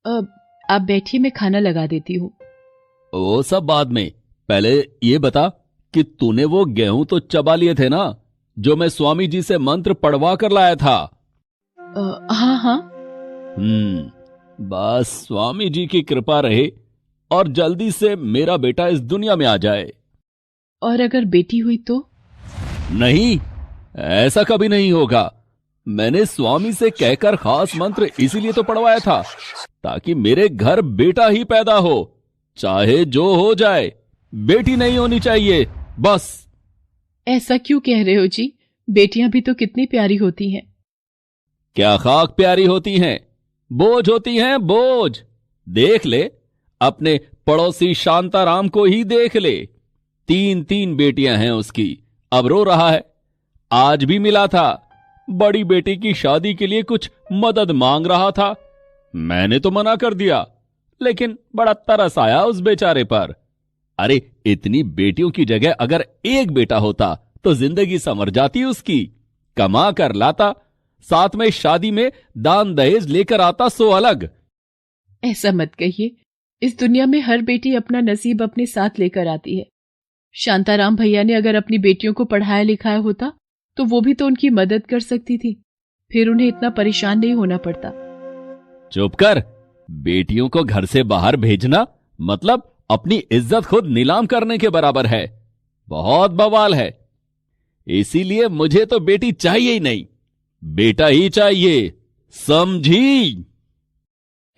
आप बैठिए, मैं खाना लगा देती हूँ। वो सब बाद में, पहले ये बता कि तूने वो गेहूं तो चबा लिए थे ना, जो मैं स्वामी जी से मंत्र पढ़वा कर लाया था। हाँ हाँ। बस स्वामी जी की कृपा रहे और जल्दी से मेरा बेटा इस दुनिया में आ जाए। और अगर बेटी हुई तो? नहीं, ऐसा कभी नहीं होगा। मैंने स्वामी से कहकर खास मंत्र इसीलिए तो पढ़वाया था, ताकि मेरे घर बेटा ही पैदा हो, चाहे जो हो जाए, बेटी नहीं होनी चाहिए बस। ऐसा क्यों कह रहे हो जी? बेटियां भी तो कितनी प्यारी होती हैं। क्या खाक प्यारी होती हैं, बोझ होती हैं, बोझ। देख ले, अपने पड़ोसी शांताराम को ही देख ले, 3 बेटियां हैं उसकी, अब रो रहा है। आज भी मिला था, बड़ी बेटी की शादी के लिए कुछ मदद मांग रहा था। मैंने तो मना कर दिया, लेकिन बड़ा तरस आया उस बेचारे पर। अरे, इतनी बेटियों की जगह अगर एक बेटा होता तो जिंदगी संवर जाती उसकी। कमा कर लाता, साथ में शादी में दान दहेज लेकर आता, सो अलग। ऐसा मत कहिए, इस दुनिया में हर बेटी अपना नसीब अपने साथ लेकर आती है। शांताराम भैया ने अगर अपनी बेटियों को पढ़ाया लिखाया होता तो वो भी तो उनकी मदद कर सकती थी, फिर उन्हें इतना परेशान नहीं होना पड़ता। चुप कर। बेटियों को घर से बाहर भेजना मतलब अपनी इज्जत खुद नीलाम करने के बराबर है। बहुत बवाल है। इसीलिए मुझे तो बेटी चाहिए ही नहीं, बेटा ही चाहिए, समझी?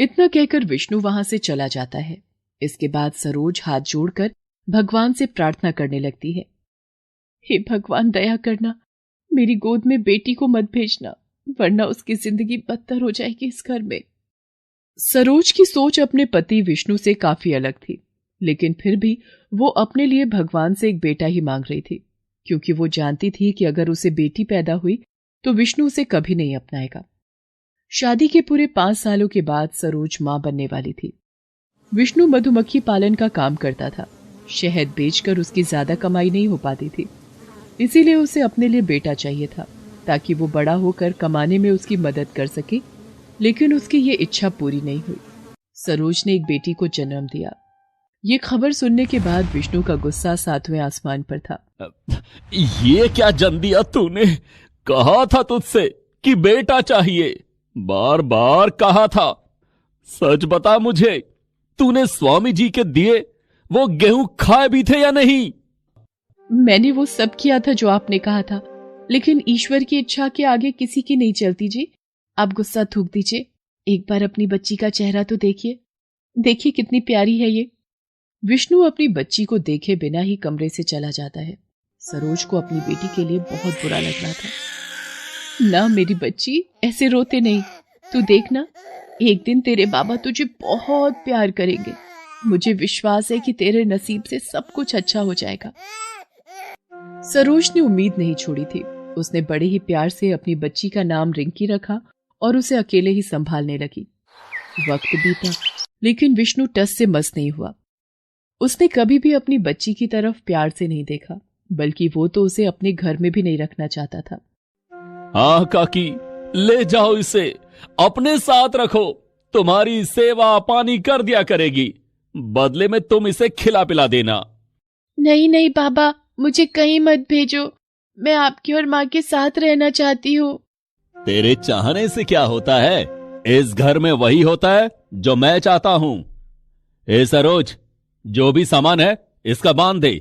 इतना कहकर विष्णु वहां से चला जाता है। इसके बाद सरोज हाथ जोड़कर भगवान से प्रार्थना करने लगती है। हे भगवान, दया करना, मेरी गोद में बेटी को मत भेजना, वरना उसकी जिंदगी बदतर हो जाएगी इस घर में। सरोज की सोच अपने पति विष्णु से काफी अलग थी, लेकिन फिर भी वो अपने लिए भगवान से एक बेटा ही मांग रही थी, क्योंकि वो जानती थी कि अगर उसे बेटी पैदा हुई तो विष्णु उसे कभी नहीं अपनाएगा। शादी के पूरे 5 सालों के बाद सरोज मां बनने वाली थी। विष्णु मधुमक्खी पालन का काम करता था। शहद बेचकर उसकी ज्यादा कमाई नहीं हो पाती थी, इसीलिए उसे अपने लिए बेटा चाहिए था, ताकि वो बड़ा होकर कमाने में उसकी मदद कर सके। लेकिन उसकी ये इच्छा पूरी नहीं हुई। सरोज ने एक बेटी को जन्म दिया। ये खबर सुनने के बाद विष्णु का गुस्सा 7वें आसमान पर था। ये क्या जन दिया तूने? कहा था तुझसे कि बेटा चाहिए, बार बार कहा था। सच बता मुझे, तूने स्वामी जी के दिए वो गेहूं खाए भी थे या नहीं? मैंने वो सब किया था जो आपने कहा था, लेकिन ईश्वर की इच्छा के आगे किसी की नहीं चलती जी। आप गुस्सा थूक दीजिए, एक बार अपनी बच्ची का चेहरा तो देखिए, देखिए कितनी प्यारी है ये। विष्णु अपनी बच्ची को देखे बिना ही कमरे से चला जाता है। सरोज को अपनी बेटी के लिए बहुत बुरा लग रहा था। ना मेरी बच्ची, ऐसे रोते नहीं, तू देखना, एक दिन तेरे बाबा तुझे बहुत प्यार करेंगे। मुझे विश्वास है कि तेरे नसीब से सब कुछ अच्छा हो जाएगा। सरोज ने उम्मीद नहीं छोड़ी थी। उसने बड़े ही प्यार से अपनी बच्ची का नाम रिंकी रखा और उसे अकेले ही संभालने लगी। वक्त बीता, लेकिन विष्णु टस से मस नहीं हुआ। उसने कभी भी अपनी बच्ची की तरफ प्यार से नहीं देखा, बल्कि वो तो उसे अपने घर में भी नहीं रखना चाहता था। हाँ काकी, ले जाओ इसे, अपने साथ रखो, तुम्हारी सेवा पानी कर दिया करेगी, बदले में तुम इसे खिला पिला देना। नहीं नहीं बाबा, मुझे कहीं मत भेजो, मैं आपकी और माँ के साथ रहना चाहती हूँ। तेरे चाहने से क्या होता है? इस घर में वही होता है जो मैं चाहता हूं। ए सरोज, जो भी सामान है इसका बांध दे,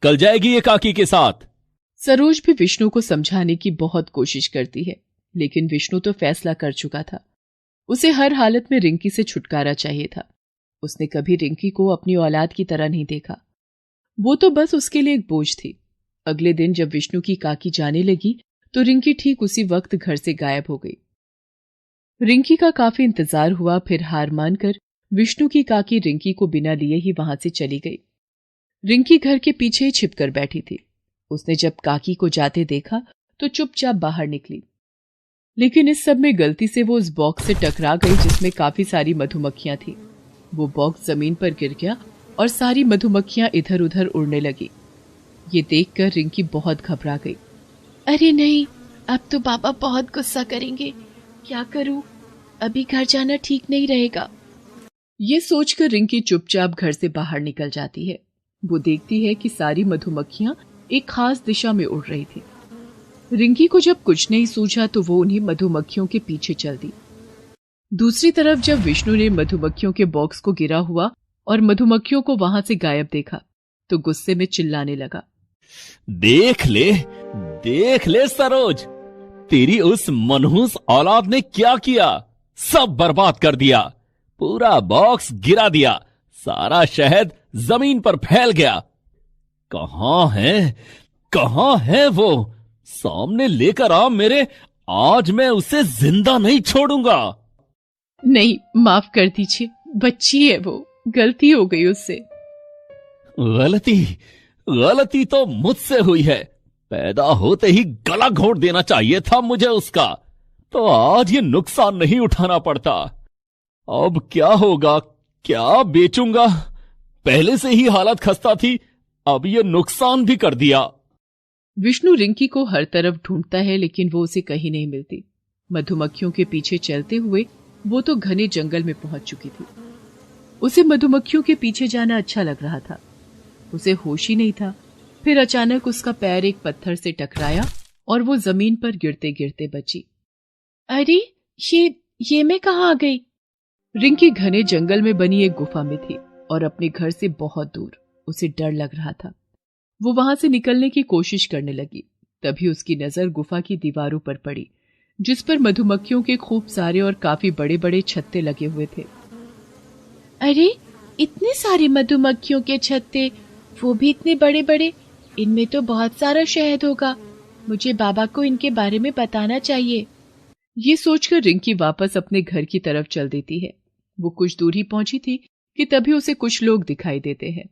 कल जाएगी ये काकी के साथ। सरोज भी विष्णु को समझाने की बहुत कोशिश करती है, लेकिन विष्णु तो फैसला कर चुका था। उसे हर हालत में रिंकी से छुटकारा चाहिए था। उसने कभी रिंकी को अपनी औलाद की तरह नहीं देखा। वो तो बस उसके लिए एक बोझ थी। अगले दिन जब विष्णु की काकी जाने लगी तो रिंकी ठीक उसी वक्त घर से गायब हो गई। रिंकी का काफी इंतजार हुआ, फिर हार मानकर विष्णु की काकी रिंकी को बिना लिए ही वहां से चली गई। रिंकी घर के पीछे ही छिपकर बैठी थी। उसने जब काकी को जाते देखा तो चुपचाप बाहर निकली, लेकिन इस सब में गलती से वो उस बॉक्स से टकरा गई जिसमें काफी सारी मधुमक्खियां थी। वो बॉक्स जमीन पर गिर गया और सारी मधुमक्खियां इधर उधर उड़ने लगी। ये देखकर रिंकी बहुत घबरा गई। अरे नहीं, अब तो पापा बहुत गुस्सा करेंगे, क्या करूं? अभी घर जाना ठीक नहीं रहेगा। ये सोचकर रिंकी चुपचाप घर से बाहर निकल जाती है। वो देखती है कि सारी मधुमक्खियां एक खास दिशा में उड़ रही थी। रिंकी को जब कुछ नहीं सूझा तो वो उन्हीं मधुमक्खियों के पीछे चल दी। दूसरी तरफ जब विष्णु ने मधुमक्खियों के बॉक्स को गिरा हुआ और मधुमक्खियों को वहां से गायब देखा तो गुस्से में चिल्लाने लगा, देख ले सरोज, तेरी उस मनहूस औलाद ने क्या किया, सब बर्बाद कर दिया, पूरा बॉक्स गिरा दिया, सारा शहद जमीन पर फैल गया। कहां है वो? सामने लेकर आ मेरे, आज मैं उसे जिंदा नहीं छोड़ूंगा। नहीं, माफ कर दीजिए, बच्ची है वो, गलती हो गई उससे। गलती तो मुझसे हुई है, पैदा होते ही गला घोंट देना चाहिए था मुझे उसका, तो आज ये नुकसान नहीं उठाना पड़ता। अब क्या होगा, क्या बेचूंगा? पहले से ही हालत खस्ता थी, अब ये नुकसान भी कर दिया। विष्णु रिंकी को हर तरफ ढूंढता है लेकिन वो उसे कहीं नहीं मिलती। मधुमक्खियों के पीछे चलते हुए वो तो घने जंगल में पहुंच चुकी थी। उसे मधुमक्खियों के पीछे जाना अच्छा लग रहा था, उसे होश ही नहीं था। फिर अचानक उसका पैर एक पत्थर से टकराया और वो जमीन पर गिरते गिरते बची। अरे ये मैं कहाँ आ गई? रिंकी घने जंगल में बनी एक गुफा में थी और अपने घर से बहुत दूर। उसे डर लग रहा था। वो वहां से निकलने की कोशिश करने लगी। तभी उसकी नजर गुफा की दीवारों पर पड़ी, जिस पर मधुमक्खियों के खूब सारे और काफी बड़े बड़े छत्ते लगे हुए थे। अरे, इतने सारे मधुमक्खियों के छत्ते, वो भी इतने बड़े बड़े, इनमें तो बहुत सारा शहद होगा। मुझे बाबा को इनके बारे में बताना चाहिए। ये सोचकर रिंकी वापस अपने घर की तरफ चल देती है। वो कुछ दूर ही पहुंची थी कि तभी उसे कुछ लोग दिखाई देते हैं।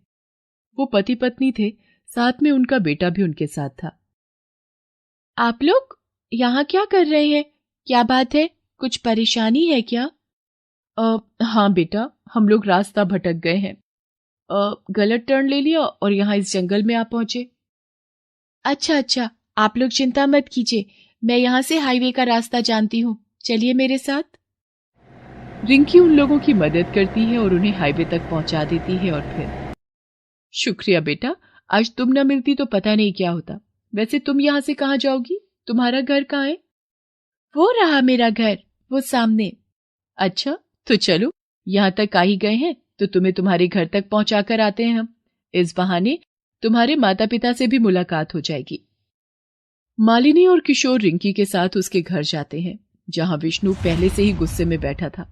वो पति पत्नी थे, साथ में उनका बेटा भी उनके साथ था। आप लोग यहाँ क्या कर रहे हैं? क्या बात है, कुछ परेशानी है क्या? हाँ बेटा, हम लोग रास्ता भटक गए हैं, गलत टर्न ले लिया और यहाँ इस जंगल में आ पहुंचे। अच्छा, आप लोग चिंता मत कीजिए, मैं यहाँ से हाईवे का रास्ता जानती हूँ, चलिए मेरे साथ। रिंकी उन लोगों की मदद करती है और उन्हें हाईवे तक पहुंचा देती है। और फिर, शुक्रिया बेटा, आज तुम न मिलती तो पता नहीं क्या होता। वैसे तुम यहाँ से कहाँ जाओगी? तुम्हारा घर कहाँ है? वो रहा मेरा घर, वो सामने। अच्छा, तो चलो, यहाँ तक आ ही गए हैं तो तुम्हें तुम्हारे घर तक पहुंचा कर आते हैं हम। इस बहाने तुम्हारे माता पिता से भी मुलाकात हो जाएगी। मालिनी और किशोर रिंकी के साथ उसके घर जाते हैं, जहां विष्णु पहले से ही गुस्से में बैठा था।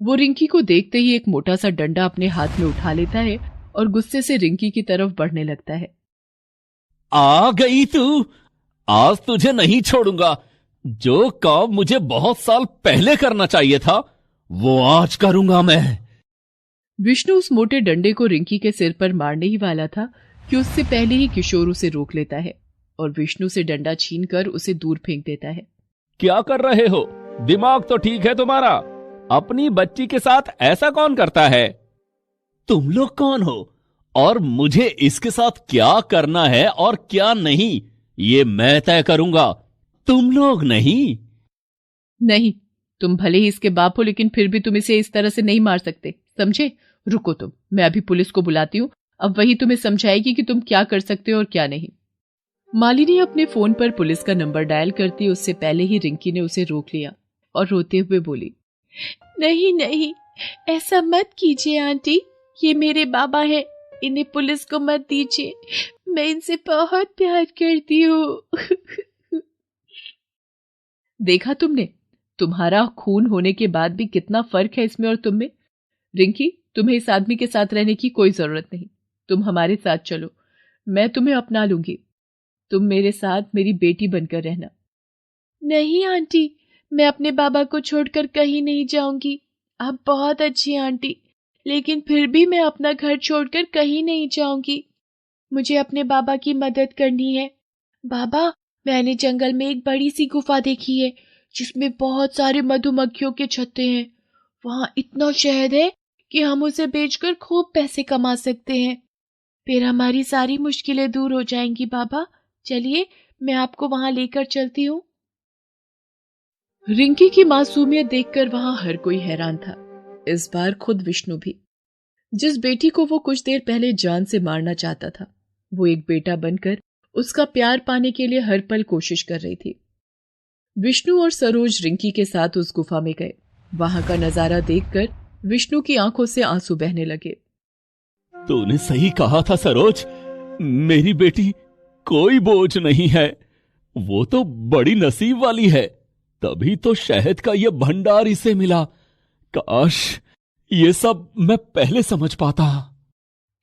वो रिंकी को देखते ही एक मोटा सा डंडा अपने हाथ में उठा लेता है और गुस्से से रिंकी की तरफ बढ़ने लगता है। आ गई तू, आज तुझे नहीं छोड़ूंगा। जो काम मुझे बहुत साल पहले करना चाहिए था वो आज करूंगा मैं। विष्णु उस मोटे डंडे को रिंकी के सिर पर मारने ही वाला था कि उससे पहले ही किशोर उसे रोक लेता है और विष्णु से डंडा छीनकर उसे दूर फेंक देता है। क्या कर रहे हो? दिमाग तो ठीक है तुम्हारा? अपनी बच्ची के साथ ऐसा कौन करता है? तुम लोग कौन हो और मुझे इसके साथ क्या करना है और क्या नहीं, ये मैं तय करूंगा, तुम लोग नहीं। नहीं, तुम भले ही इसके बाप हो, लेकिन फिर भी तुम इसे इस तरह से नहीं मार सकते, समझे? रुको तुम, मैं अभी पुलिस को बुलाती हूँ, अब वही तुम्हें समझाएगी कि तुम क्या कर सकते हो और क्या नहीं। मालिनी अपने फोन पर पुलिस का नंबर डायल करती, उससे पहले ही रिंकी ने उसे रोक लिया और रोते हुए बोली, नहीं, ऐसा मत कीजिए आंटी, ये मेरे बाबा है, इन्हें पुलिस को मत दीजिए, मैं इनसे बहुत प्यार करती हूँ। देखा तुमने, तुम्हारा खून होने के बाद भी कितना फर्क है इसमें और तुम में। रिंकी, तुम्हें इस आदमी के साथ रहने की कोई जरूरत नहीं, तुम हमारे साथ चलो, मैं तुम्हें अपना लूंगी, तुम मेरे साथ मेरी बेटी बनकर रहना। नहीं आंटी, मैं अपने बाबा को छोड़कर कहीं नहीं जाऊंगी, आप बहुत अच्छी आंटी, लेकिन फिर भी मैं अपना घर छोड़कर कहीं नहीं जाऊंगी, मुझे अपने बाबा की मदद करनी है। बाबा, मैंने जंगल में एक बड़ी सी गुफा देखी है जिसमें बहुत सारे मधुमक्खियों के छत्ते हैं, वहां इतना शहद है कि हम उसे बेचकर खूब पैसे कमा सकते हैं, फिर हमारी सारी मुश्किलें दूर हो जाएंगी। बाबा चलिए, मैं आपको वहां लेकर चलती हूँ। रिंकी की मासूमियत देखकर वहां हर कोई हैरान था। इस बार खुद विष्णु भी। जिस बेटी को वो कुछ देर पहले जान से मारना चाहता था, वो एक बेटा बनकर उसका प्यार पाने के लिए हर पल कोशिश कर रही थी। विष्णु और सरोज रिंकी के साथ उस गुफा में गए। वहां का नजारा देखकर विष्णु की आंखों से आंसू बहने लगे। तूने सही कहा था सरोज, मेरी बेटी कोई बोझ नहीं है, वो तो बड़ी नसीब वाली है, तभी तो शहद का ये भंडार इसे मिला। काश ये सब मैं पहले समझ पाता।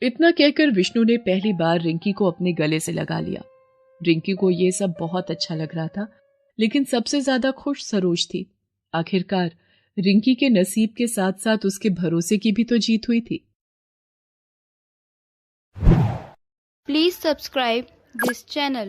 इतना कहकर विष्णु ने पहली बार रिंकी को अपने गले से लगा लिया। रिंकी को ये सब बहुत अच्छा लग रहा था, लेकिन सबसे ज्यादा खुश सरोज थी। आखिरकार रिंकी के नसीब के साथ साथ उसके भरोसे की भी तो जीत हुई थी। Please subscribe this channel.